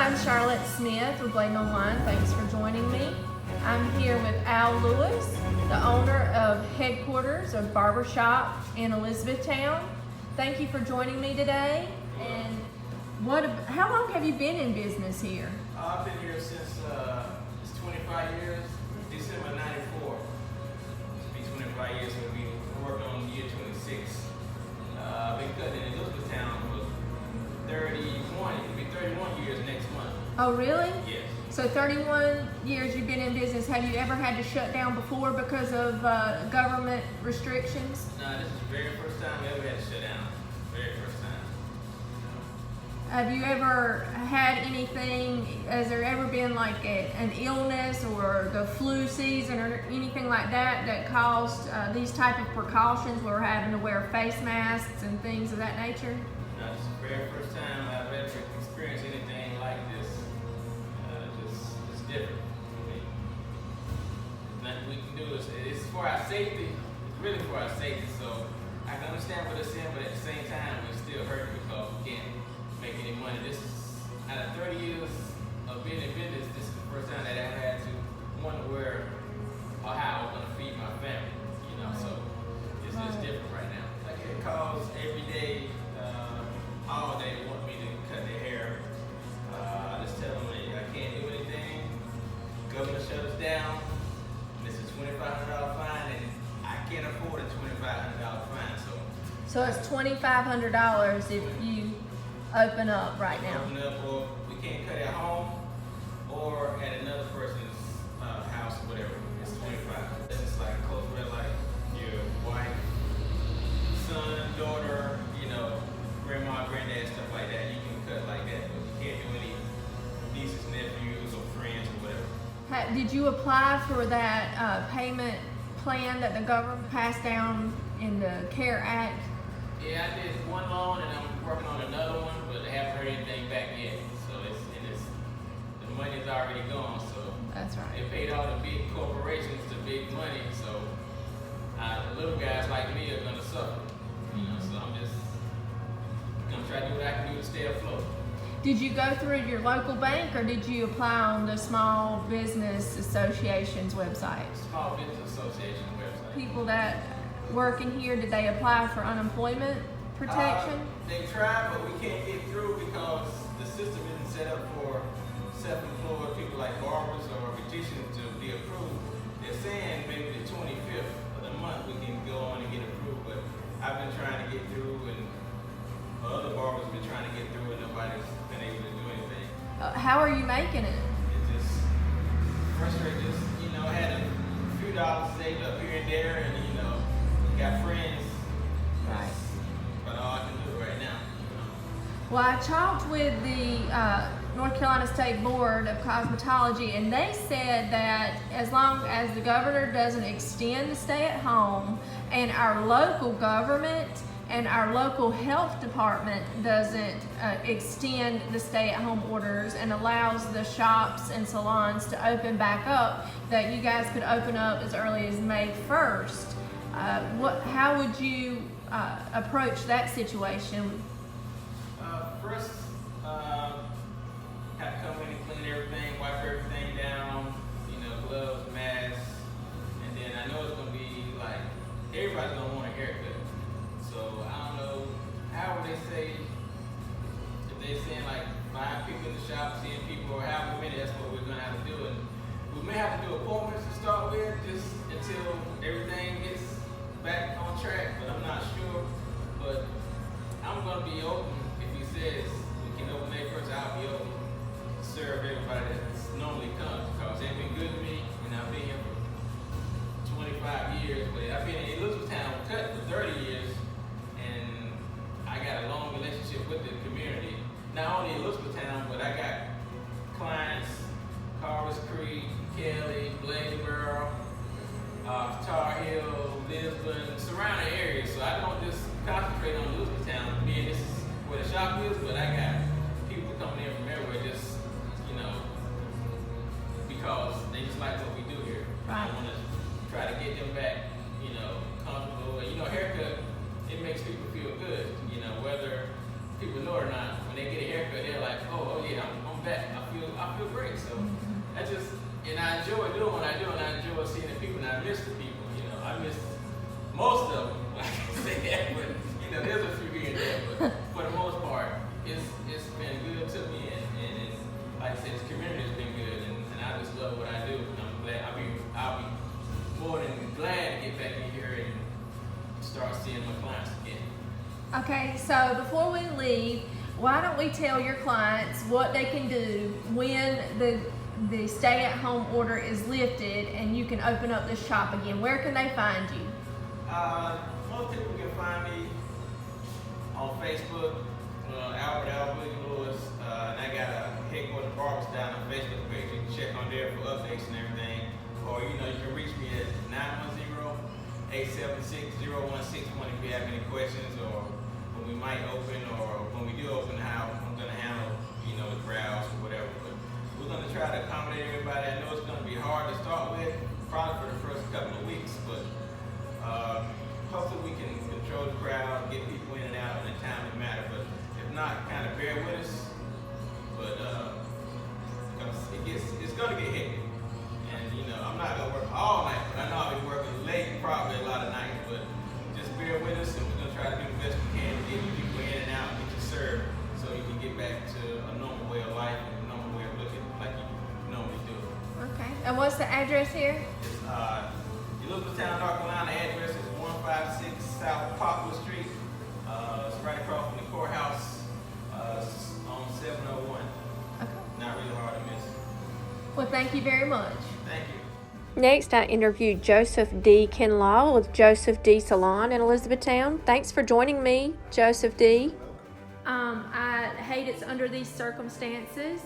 I'm Charlotte Smith with Bladen Online. Thanks for joining me. I'm here with Al Lewis, the owner of headquarters of Barbershop in Elizabethtown. Thank you for joining me today. And how long have you been in business here? I've been here since it's 25 years, December 94. It'll be 25 years, so we're working on year 26. I've been cutting in Elizabethtown for 31, it'll be 31 years next month. Oh, really? Yes. So 31 years you've been in business. Have you ever had to shut down before because of government restrictions? No, this is the very first time I ever had to shut down. Very first time. Have you ever had anything, has there ever been like an illness or the flu season or anything like that that caused these type of precautions where we're having to wear face masks and things of that nature? No, this is the very first time I've ever experienced anything like this. It's different. I mean, nothing we can do. It's for our safety. It's really for our safety. So I can understand what they're saying, but at the same time, we're still hurting because we can't make any money. This is, out of 30 years of being in business, this is the first time that I had to wonder where or how I was going to feed my family. You know, so it's just different right now. I get calls every day, all day, want me to cut their hair. I just tell them I can't do anything. Government shut us down. This is $2,500 fine, and I can't afford a $2,500 fine. So it's $2,500 if you open up right now. Open up, or we can't cut at home or at another person's house or whatever. It's 25. It's like a close red light. Your wife, son, daughter, you know, grandma, granddad, stuff like that. You can cut like that, but you can't do any nieces, nephews, or friends or whatever. Did you apply for that payment plan that the government passed down in the CARE Act? Yeah, I did one loan and I'm working on another one, but I haven't heard anything back yet. So the money's already gone. So that's right. They paid all the big corporations the big money. So the little guys like me are gonna suffer. You know, so I'm just gonna try to do what I can do to stay afloat. Did you go through your local bank or did you apply on the Small Business Association's website? Small Business Association website. People that work in here, did they apply for unemployment protection? They tried, but we can't get through because the system isn't set up for self-employed people like barbers or beauticians to be approved. They're saying maybe the 25th of the month we can go on and get approved, but I've been trying to get through and other barbers have been trying to get through and nobody's been able to do anything. How are you making it? It's just frustrating. Just, you know, I had a few dollars saved up here and there and, you know, got friends. Right. But all I can do right now. Well, I talked with the North Carolina State Board of Cosmetology, and they said that as long as the governor doesn't extend the stay-at-home and our local government and our local health department doesn't extend the stay-at-home orders and allows the shops and salons to open back up, that you guys could open up as early as May 1st. How would you approach that situation? First, have to come in and clean everything, wipe everything down, you know, gloves, masks, and then I know it's going to be like, everybody's going to want a haircut. So I don't know, how would they say, if they're saying like 5 people in the shop, 10 people, or however many, that's what we're going to have to do. And we may have to do appointments to start with, just until everything gets back on track, but I'm not sure. But I'm going to be open. If he says we can open May 1st, I'll be open to serve everybody that's normally comes because they've been good to me and I've been here for 25 years. But I've been in Elizabethtown cut for 30 years and I got a long relationship with the community. Not only Elizabethtown, but I got clients, Carver's Creek, Kelly, Bladensboro, Tar Heel, Lisbon, surrounding areas. So I don't just concentrate on Elizabethtown, being this is where the shop is, but I got people coming in from everywhere just, you know, because they just like what we do here. Right. I want to try to get them back, you know, comfortable. You know, haircut, it makes people feel good, you know, whether people know or not. When they get a haircut, they're like, oh yeah, I'm back. So I just, and I enjoy doing what I do, and I enjoy seeing the people, and I miss the people. You know, I miss most of them, like I said, but you know, there's a few here and there, but for the most part, it's been good to me, and it's, like I said, this community has been good, and I just love what I do. And I'm glad, I'll be more than glad to get back in here and start seeing my clients again. Okay, so before we leave, why don't we tell your clients what they can do when the stay-at-home order is lifted and you can open up the shop again? Where can they find you? Most people can find me on Facebook, Albert Lewis, and I got a headquarters Barbers down on Facebook page. You can check on there for updates and everything. Or you can reach me at 910-876-0161 if you have any questions, or when we might open, or when we do open, how I'm going to handle the crowds or whatever. But we're going to try to accommodate everybody. I know it's going to be hard to start with, probably for the first couple of weeks, but hopefully we can control the crowd, get people in and out in a timely manner. But if not, kind of bear with us. But it's going to get hectic. And I'm not going to work all night, but I know I'll be working late, probably a lot of nights. But just bear with us, and we're going to try to do the best we can to get people in and out, get you served, so you can get back to a normal way of life and a normal way of looking like you normally do. Okay, and what's the address here? It's Elizabethtown, North Carolina. Address is 156 South Poplar Street. It's right across from the courthouse. It's on 701. Okay. Not really hard to miss. Well, thank you very much. Thank you. Next, I interviewed Joseph D. Kinlaw with Joseph D. Salon in Elizabethtown. Thanks for joining me, Joseph D. I hate it's under these circumstances.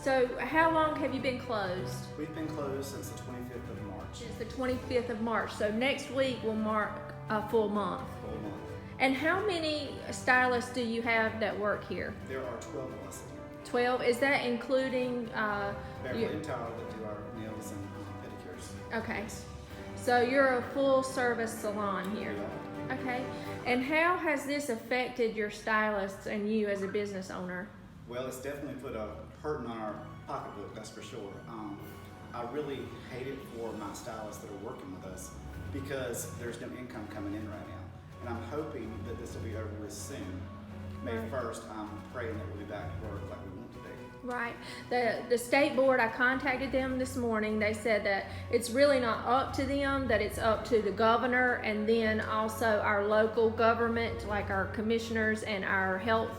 So how long have you been closed? We've been closed since the 25th of March. Since the 25th of March. So next week will mark a full month. Full month. And how many stylists do you have that work here? There are 12 of us here. 12? Is that including... Beverly and Tyler that do our nails and pedicures. Okay. So you're a full service salon here. We are. Okay. And how has this affected your stylists and you as a business owner? Well, it's definitely put a hurting on our pocketbook, that's for sure. I really hate it for my stylists that are working with us because there's no income coming in right now. And I'm hoping that this will be over with soon. May 1st, I'm praying that we'll be back to work like we want to be. Right. The state board, I contacted them this morning. They said that it's really not up to them, that it's up to the governor and then also our local government, like our commissioners and our health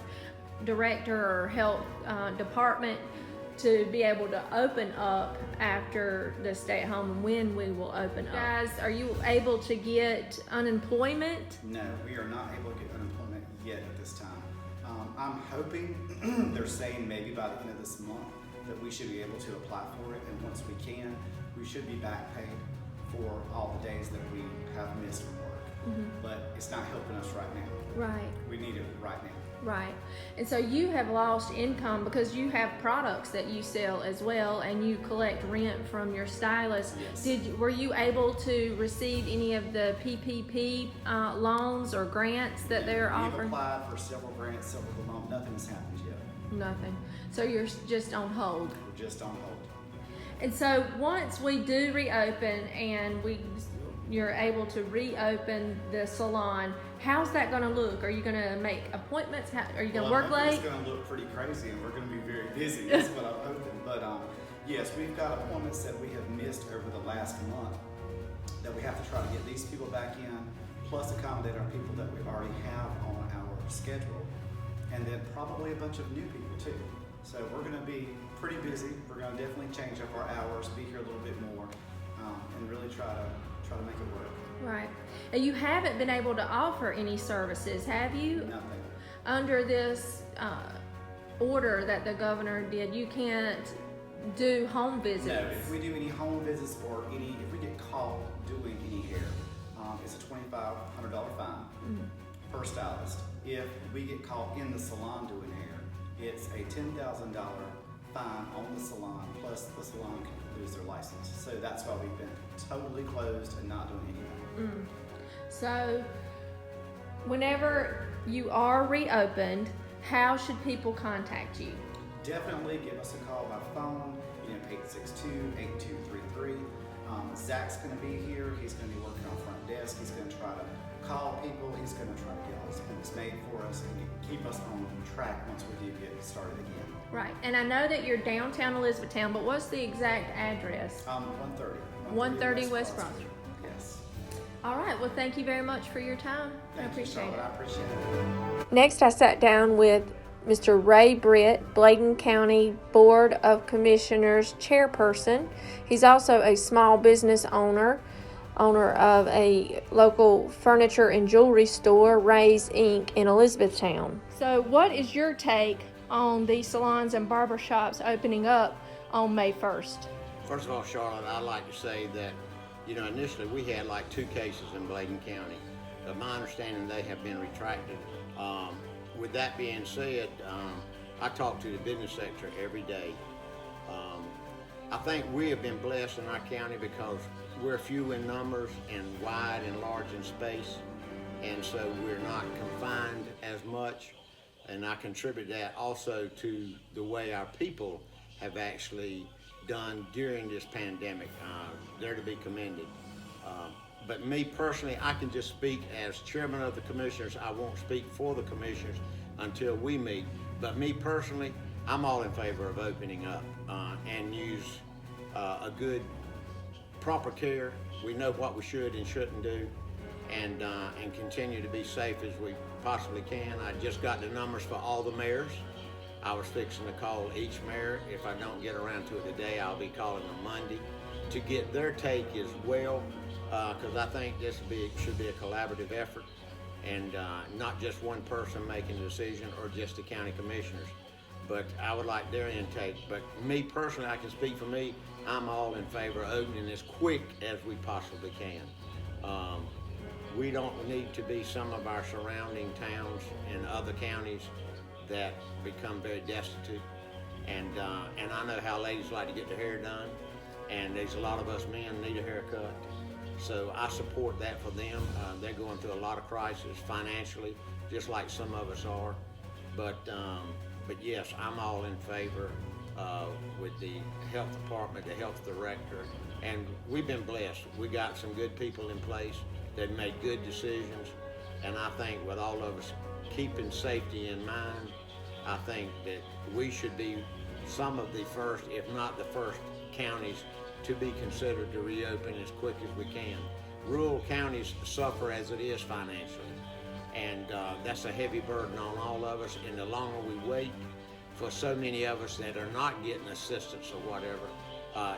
director or health department, to be able to open up after the stay at home and when we will open up. Guys, are you able to get unemployment? No, we are not able to get unemployment yet at this time. I'm hoping, they're saying maybe by the end of this month, that we should be able to apply for it, and once we can, we should be back paid for all the days that we have missed from work. But it's not helping us right now. Right. We need it right now. Right. And so you have lost income because you have products that you sell as well, and you collect rent from your stylist. Yes. Were you able to receive any of the PPP loans or grants that they're offering? We've applied for several grants, several of them. Nothing's happened yet. Nothing. So you're just on hold. We're just on hold. And so once we do reopen and you're able to reopen the salon, how's that going to look? Are you going to make appointments? Are you going to work late? It's going to look pretty crazy, and we're going to be very busy. That's what I'm hoping. But yes, we've got appointments that we have missed over the last month that we have to try to get these people back in, plus accommodate our people that we already have on our schedule, and then probably a bunch of new people too. So we're going to be pretty busy. We're going to definitely change up our hours, be here a little bit more, and really try to make it work. Right. And you haven't been able to offer any services, have you? Nothing. Under this order that the governor did, you can't do home visits. No, if we do any home visits or if we get caught doing any hair, it's a $2,500 fine per stylist. If we get caught in the salon doing hair, it's a $10,000 fine on the salon, plus the salon can lose their license. So that's why we've been totally closed and not doing anything. So whenever you are reopened, how should people contact you? Definitely give us a call by phone. 862-8233. Zach's going to be here. He's going to be working on front desk. He's going to try to call people. He's going to try to get all these appointments made for us and keep us on track once we do get started again. Right, and I know that you're downtown Elizabethtown, but what's the exact address? 130. 130 West Broad Street. Yes. All right, well, thank you very much for your time. I Thank you, appreciate Charlotte. it. I appreciate it. Next, I sat down with Mr. Ray Britt, Bladen County Board of Commissioners Chairperson. He's also a small business owner of a local furniture and jewelry store, Ray's Inc. in Elizabethtown. So what is your take on the salons and barbershops opening up on May 1st? First of all, Charlotte, I'd like to say that, initially we had like 2 cases in Bladen County. But my understanding, they have been retracted. With that being said, I talk to the business sector every day. I think we have been blessed in our county because we're few in numbers and wide and large in space, and so we're not confined as much. And I contribute that also to the way our people have actually done during this pandemic. They're to be commended. But me personally, I can just speak as chairman of the commissioners. I won't speak for the commissioners until we meet. But me personally, I'm all in favor of opening up and use a good, proper care. We know what we should and shouldn't do, and continue to be safe as we possibly can. I just got the numbers for all the mayors. I was fixing to call each mayor. If I don't get around to it today, I'll be calling them Monday to get their take as well, because I think this should be a collaborative effort, and not just one person making a decision or just the county commissioners. But I would like their intake. But me personally, I can speak for me, I'm all in favor of opening as quick as we possibly can. We don't need to be some of our surrounding towns and other counties that become very destitute. And I know how ladies like to get their hair done, and there's a lot of us men need a haircut. So I support that for them. They're going through a lot of crisis financially, just like some of us are. But yes, I'm all in favor with the health department, the health director, and we've been blessed. We got some good people in place that made good decisions, and I think with all of us keeping safety in mind, I think that we should be some of the first, if not the first, counties to be considered to reopen as quick as we can. Rural counties suffer as it is financially, and that's a heavy burden on all of us, and the longer we wait, for so many of us that are not getting assistance or whatever,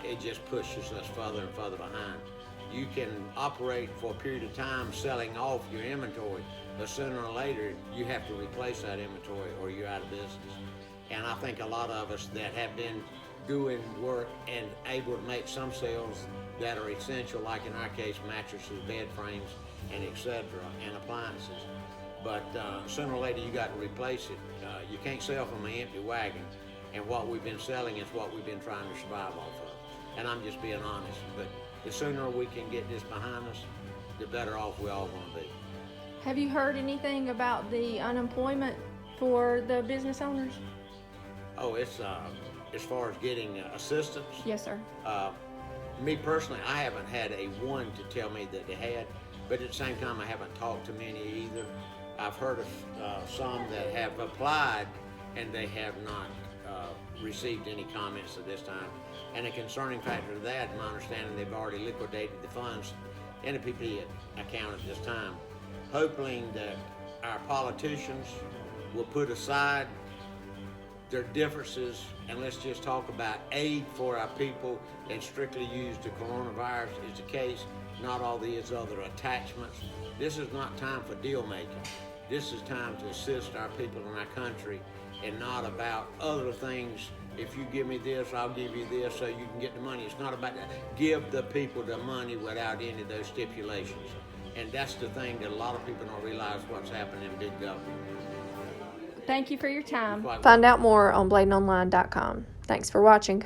it just pushes us further and further behind. You can operate for a period of time selling off your inventory, but sooner or later you have to replace that inventory or you're out of business. And I think a lot of us that have been doing work and able to make some sales that are essential, like in our case, mattresses, bed frames, and etc., and appliances. But sooner or later you got to replace it. You can't sell from an empty wagon, and what we've been selling is what we've been trying to survive off of. And I'm just being honest, but the sooner we can get this behind us, the better off we all want to be. Have you heard anything about the unemployment for the business owners? Oh, it's as far as getting assistance. Yes, sir. Me personally, I haven't had a one to tell me that they had, but at the same time, I haven't talked to many either. I've heard of some that have applied and they have not received any comments at this time. And a concerning factor to that, in my understanding, they've already liquidated the funds in a PPP account at this time, hoping that our politicians will put aside their differences and let's just talk about aid for our people and strictly use the coronavirus as the case, not all these other attachments. This is not time for deal making. This is time to assist our people in our country and not about other things. If you give me this, I'll give you this so you can get the money. It's not about that. Give the people the money without any of those stipulations. And that's the thing that a lot of people don't realize what's happening in big government. Thank you for your time. Find out more on bladenonline.com. Thanks for watching.